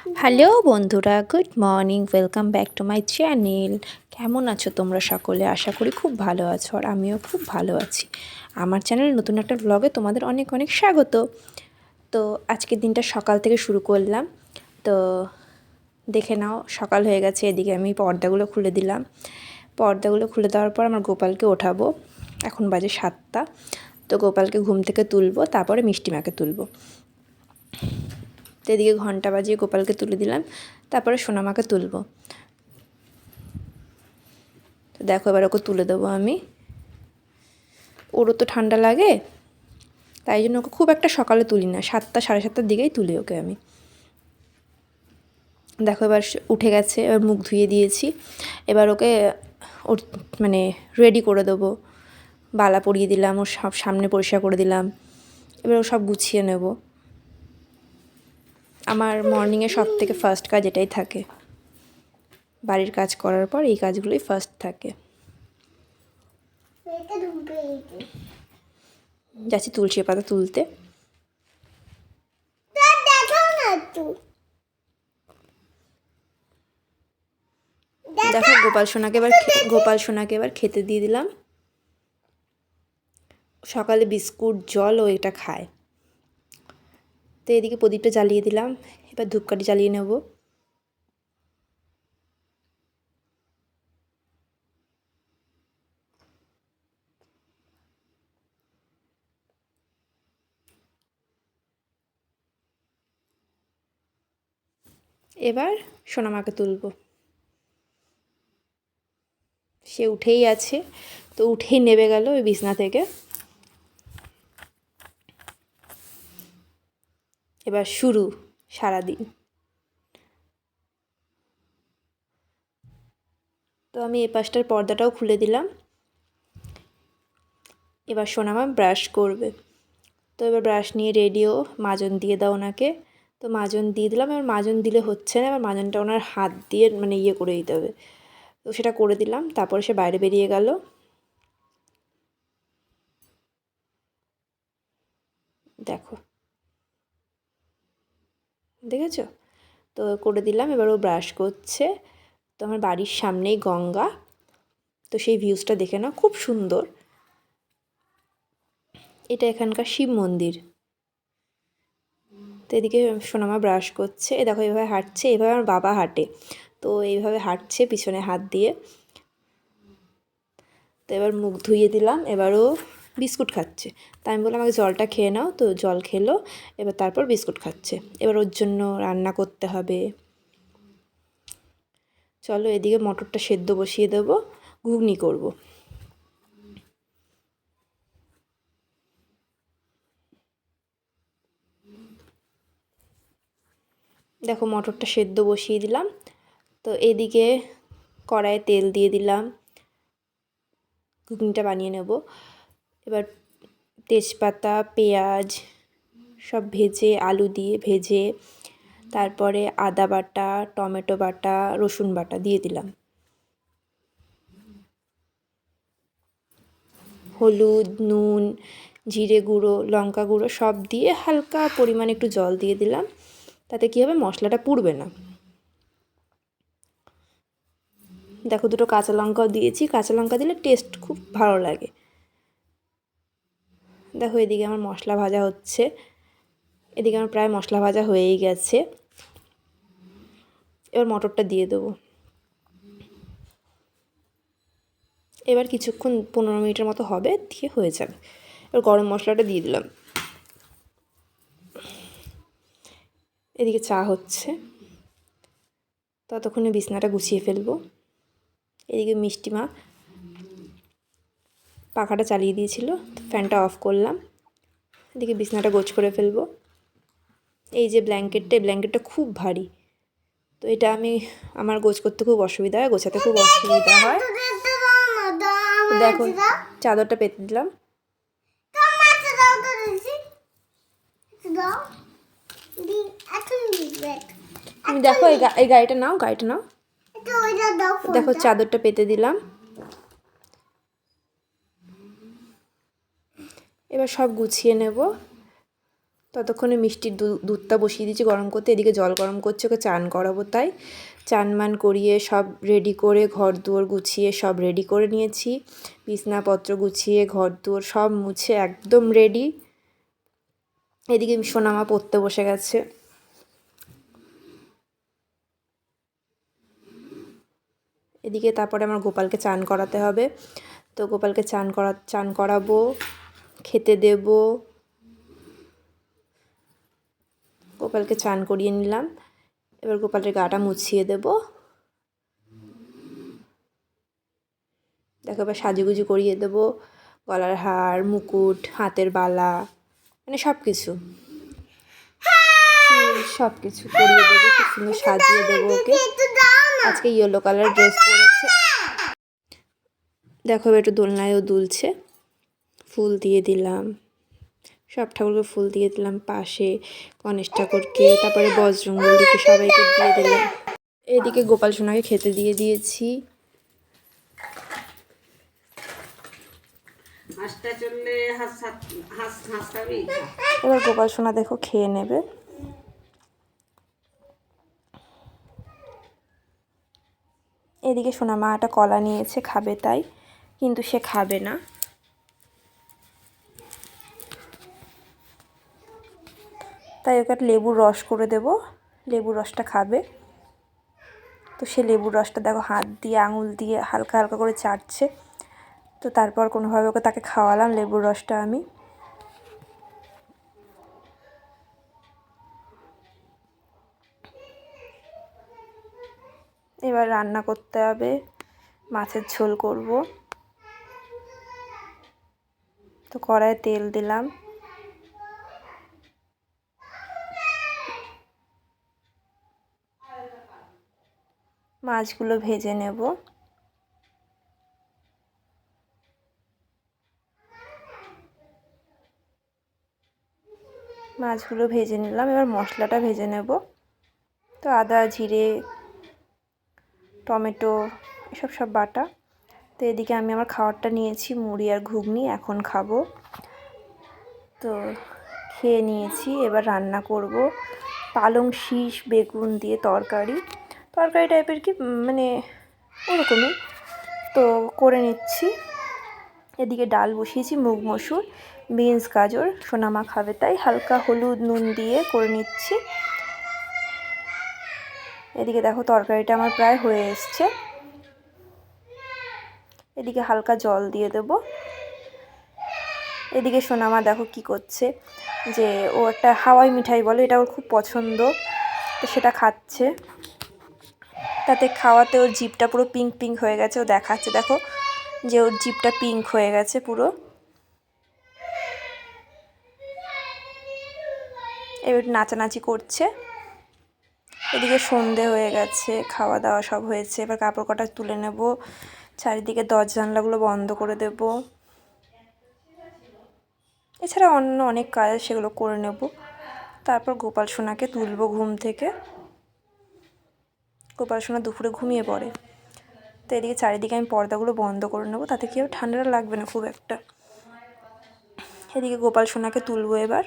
Hello বন্ধুরা, good morning, welcome back to my channel. কেমন আছো তোমরা সকলে? আশা করি খুব ভালো আছো, আর আমিও খুব ভালো আছি। আমার চ্যানেল নতুন একটা ব্লগে তোমাদের অনেক অনেক স্বাগত। তো আজকের দিনটা সকাল থেকে শুরু করলাম। তো দেখে নাও, সকাল হয়ে গেছে। এদিকে আমি পর্দাগুলো খুলে দিলাম। পর্দাগুলো খুলে দেওয়ার পর আমার গোপালকে ওঠাবো। এখন বাজে 7টা। তো গোপালকে ঘুম থেকে তুলবো, তারপরে মিষ্টিমাকে তুলবো। তো এদিকে ঘন্টা বাজিয়ে গোপালকে তুলে দিলাম, তারপরে সোনামাকে তুলবো। তো দেখো, এবার ওকে তুলে দেবো আমি। ওরও তো ঠান্ডা লাগে, তাই জন্য ওকে খুব একটা সকালে তুলি না, 7টা সাড়ে 7টার দিকেই তুলি ওকে আমি। দেখো এবার উঠে গেছে, এবার মুখ ধুয়ে দিয়েছি। এবার ওকে ওর মানে রেডি করে দেবো। বালা পরিয়ে দিলাম, ওর সব সামনে পরিষ্কার করে দিলাম। এবার ও সব গুছিয়ে নেব। আমার মর্নিংয়ে সব থেকে ফার্স্ট কাজ এটাই থাকে। বাড়ির কাজ করার পর এই কাজগুলোই ফার্স্ট থাকে। যাচ্ছি তুলসী পাতা তুলতে। দেখো গোপাল সোনাকে এবার খেতে দিয়ে দিলাম। সকালে বিস্কুট, জল ও এটা খায়। তো এদিকে প্রদীপটা জ্বালিয়ে দিলাম। এবার ধূপকাঠি জ্বালিয়ে নেব। এবার সোনামাকে তুলব। সে উঠেই আছে, তো উঠেই নেমে গেল ওই বিছনা থেকে। এবার শুরু সারাদিন। তো আমি এ পাশটার পর্দাটাও খুলে দিলাম। এবার সোনামা ব্রাশ করবে। তো এবার ব্রাশ নিয়ে রেডিও, মাজন দিয়ে দাও ওনাকে। তো মাজন দিয়ে দিলাম। এবার মাজন দিলে হচ্ছে না, এবার মাজনটা ওনার হাত দিয়ে মানে ইয়ে করে দিতে হবে। তো সেটা করে দিলাম, তারপরে সে বাইরে বেরিয়ে গেল। দেখো, দেখেছো? তো করে দিলাম। এবার ও ব্রাশ করছে। তো আমার বাড়ির সামনেই গঙ্গা। তো সেই ভিউজটা দেখে নাও, খুব সুন্দর। এটা এখানকার শিব মন্দির। তো এদিকে সোনামা ব্রাশ করছে। এ দেখো, এইভাবে হাঁটছে। এইভাবে আমার বাবা হাঁটে। তো এইভাবে হাঁটছে পিছনে হাত দিয়ে। তো এবার মুখ ধুইয়ে দিলাম। এবারও বিস্কুট খাচ্ছে। তাই আমি বললাম, আমাকে জলটা খেয়ে নাও। তো জল খেলো। এবার তারপর বিস্কুট খাচ্ছে। এবার ওর জন্য রান্না করতে হবে। চলো, এদিকে মটরটা সেদ্ধ বসিয়ে দেবো, ঘুগনি করব। দেখো, মটরটা সেদ্ধ বসিয়ে দিলাম। তো এদিকে কড়াইয়ে তেল দিয়ে দিলাম, ঘুগনিটা বানিয়ে নেব। এবার তেজপাতা, পেঁয়াজ সব ভেজে, আলু দিয়ে ভেজে, তারপরে আদা বাটা, টমেটো বাটা, রসুন বাটা দিয়ে দিলাম। হলুদ, নুন, জিরে গুঁড়ো, লঙ্কা গুঁড়ো সব দিয়ে হালকা পরিমাণে একটু জল দিয়ে দিলাম। তাতে কী হবে, মশলাটা পুড়বে না। দেখো, দুটো কাঁচা লঙ্কাও দিয়েছি। কাঁচা লঙ্কা দিলে টেস্ট খুব ভালো লাগে। দেখো, এদিকে আমার মশলা ভাজা হচ্ছে। এদিকে আমার প্রায় মশলা ভাজা হয়েই গেছে। এবার মটরটা দিয়ে দেবো। এবার কিছুক্ষণ 15 মিনিটের মতো হবে, দিয়ে হয়ে যাবে। এবার গরম মশলাটা দিয়ে দিলাম। এদিকে চা হচ্ছে, ততক্ষণে বিছনাটা গুছিয়ে ফেলবো। এদিকে মিষ্টিমা পাখাটা চালিয়ে দিয়েছিল, ফ্যানটা অফ করলাম। এদিকে বিছনাটা গোছ করে ফেলবো। এই যে ব্ল্যাঙ্কেটটা খুব ভারী। তো এটা আমার গোছ করতে খুব অসুবিধা হয়, গোছাতে খুব অসুবিধা হয়। দেখো, চাদরটা পেতে দিলাম। তুমি দেখো, এই গাড়িটা নাও। দেখো, চাদরটা পেতে দিলাম। এবার সব গুছিয়ে নেব। ততক্ষণে মিষ্টির দুধটা বসিয়ে দিয়েছি গরম করতে, এদিকে জল গরম করছে, ওকে চান করাবো তাই চান মান করিয়ে সব রেডি করে ঘর দুয়ার গুছিয়ে সব রেডি করে নিয়েছি। বিছনাপত্র গুছিয়ে ঘর দুয়ার সব মুছে একদম রেডি। এদিকে সোনামা পড়তে বসে গেছে। এদিকে তারপরে আমার গোপালকে চান করাতে হবে, তো গোপালকে চান করাবো, খেতে দেব। গোপালকে চান করিয়ে নিলাম, এবার গোপালের গাটা মুছিয়ে দেব। দেখো এবার সাজুগুজু করিয়ে দেবো, গলার হার, মুকুট, হাতের বালা, মানে সব কিছু সব কিছু করিয়ে দেবো, খুব সুন্দর সাজিয়ে দেবো ওকে। আজকে ইয়েলো কালার ড্রেস পরেছে। দেখো একটু দোলনায়ও দুলছে, ফুল দিয়ে দিলাম, সব ঠাকুরকে ফুল দিয়ে দিলাম, পাশে গণেশ ঠাকুরকে, তারপরে বজরংবলীকে সবাইকে দিয়ে দিলাম। এদিকে গোপাল সোনাকে খেতে দিয়ে দিয়েছি। এবার গোপাল সোনা দেখো খেয়ে নেবে। এদিকে সোনা মা একটা কলা নিয়েছে খাবে তাই, কিন্তু সে খাবে না। তাই ওকে একটা লেবুর রস করে দেব, লেবুর রসটা খাবে। তো সে লেবুর রসটা দেখো হাত দিয়ে আঙুল দিয়ে হালকা হালকা করে চাটছে। তো তারপর কোনোভাবে ওকে তাকে খাওয়ালাম লেবুর রসটা আমি। এবার রান্না করতে হবে, মাছের ঝোল করব। তো কড়াইয়ে তেল দিলাম, মাছগুলো ভেজে নেব। মাছগুলো ভেজে নিলাম, এবার মশলাটা ভেজে নেব। তো আদা জিরে টমেটো এসব সব বাটা। তো এদিকে আমি আমার খাবারটা নিয়েছি, মুড়ি আর ঘুগনি, এখন খাবো। তো খেয়ে নিয়েছি, এবার রান্না করব পালং শীষ বেগুন দিয়ে তরকারি টাইপের কি, মানে ওরকমই তো করে নিচ্ছি। এদিকে ডাল বসিয়েছি, মুগ মসুর, বিনস গাজর, সোনামা খাবে তাই হালকা হলুদ নুন দিয়ে করে নিচ্ছি। এদিকে দেখো তরকারিটা আমার প্রায় হয়ে এসছে। এদিকে হালকা জল দিয়ে দেব। এদিকে সোনামা দেখো কি করছে, যে ও একটা হাওয়াই মিঠাই বলে, এটা ওর খুব পছন্দ, তো সেটা খাচ্ছে। তাতে খাওয়াতে ওর জিভটা পুরো পিঙ্ক পিঙ্ক হয়ে গেছে, ও দেখাচ্ছে দেখো যে ওর জিভটা পিঙ্ক হয়ে গেছে পুরো। এবার নাচানাচি করছে। এদিকে সন্ধে হয়ে গেছে, খাওয়া দাওয়া সব হয়েছে, এবার কাপড় কটা তুলে নেব, চারিদিকে দরজা জানলাগুলো বন্ধ করে দেব। এছাড়া অন্য অনেক কাজ সেগুলো করে নেব। তারপর গোপাল সোনাকে তুলব ঘুম থেকে। গোপাল সোনা দুপুরে ঘুমিয়ে পড়ে, তো এদিকে চারিদিকে আমি পর্দাগুলো বন্ধ করে নেব, তাতে কি ঠান্ডাটা লাগবে না খুব একটা। এদিকে গোপাল সোনাকে তুলব, এবার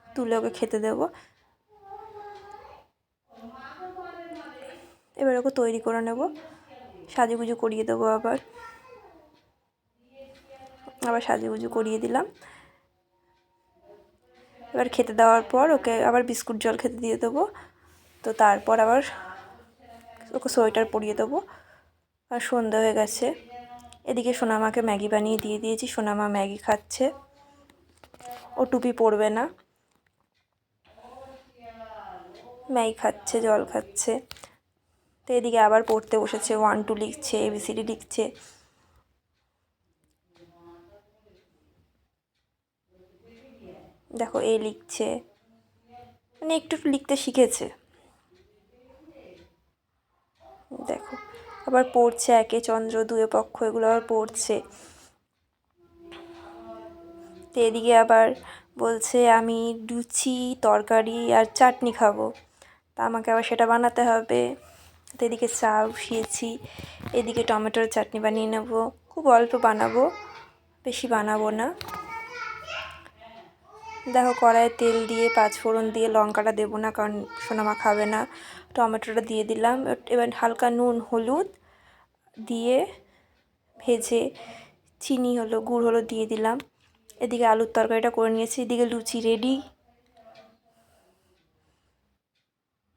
তুলে ওকে খেতে দেব। এবার ওকে তৈরি করে নেব, সাজুগুজু করিয়ে দেবো, আবার সাজুগুজু করিয়ে দিলাম। এবার খেতে দেওয়ার পর ওকে আবার বিস্কুট জল খেতে দিয়ে দেবো। তো তারপর আবার ওকে সোয়েটার পরিয়ে দেবো। আর সন্ধ্যা হয়ে গেছে। এদিকে সোনামাকে ম্যাগি বানিয়ে দিয়ে দিয়েছি, সোনামা ম্যাগি খাচ্ছে, ও টুপি পরবে না, ম্যাগি খাচ্ছে, জল খাচ্ছে। তো এদিকে আবার পড়তে বসেছে, 1 2 লিখছে, ABCD লিখছে। দেখো এ লিখছে, মানে একটু লিখতে শিখেছে। দেখো আবার পড়ছে, একে চন্দ্র দুয়ে পক্ষ এগুলো আবার পড়ছে। তো এদিকে আবার বলছে আমি লুচি তরকারি আর চাটনি খাবো, তা আমাকে আবার সেটা বানাতে হবে। তো এদিকে চা বসিয়েছি, এদিকে টমেটোর চাটনি বানিয়ে নেব, খুব অল্প বানাবো, বেশি বানাবো না। দেখো কড়াইয়ে তেল দিয়ে পাঁচফোড়ন দিয়ে, লঙ্কাটা দেবো না কারণ সোনামা খাবে না, টমেটোটা দিয়ে দিলাম। এবার হালকা নুন হলুদ দিয়ে ভেজে গুড় হলো দিয়ে দিলাম। এদিকে আলুর তরকারিটা করে নিয়েছি, এদিকে লুচি রেডি।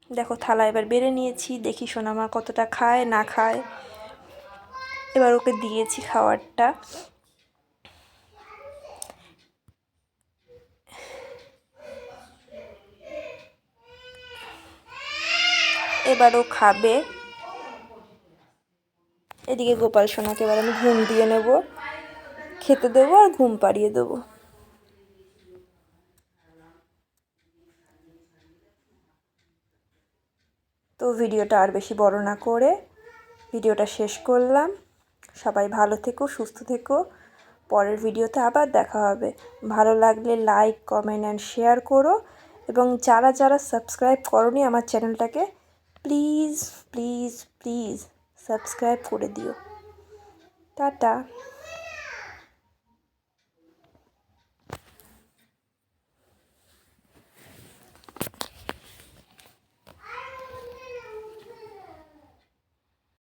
দেখো থালা এবার বেড়ে নিয়েছি, দেখি সোনামা কতটা খায় না খায়। এবার ওকে দিয়েছি খাবারটা। এবার ও খাবে। এদিকে গোপাল সোনাকে এবার আমি ঘুম দিয়ে নেব, খেতে দেবো আর ঘুম পাড়িয়ে দেবো। তো ভিডিওটা আর বেশি বড় না করে ভিডিওটা শেষ করলাম। সবাই ভালো থেকো, সুস্থ থেকো। পরের ভিডিওতে আবার দেখা হবে। ভালো লাগলে লাইক, কমেন্ট অ্যান্ড শেয়ার করো, এবং যারা যারা সাবস্ক্রাইব করোনি আমার চ্যানেলটাকে প্লিজ প্লিজ প্লিজ সাবস্ক্রাইব করে দিও। টাটা।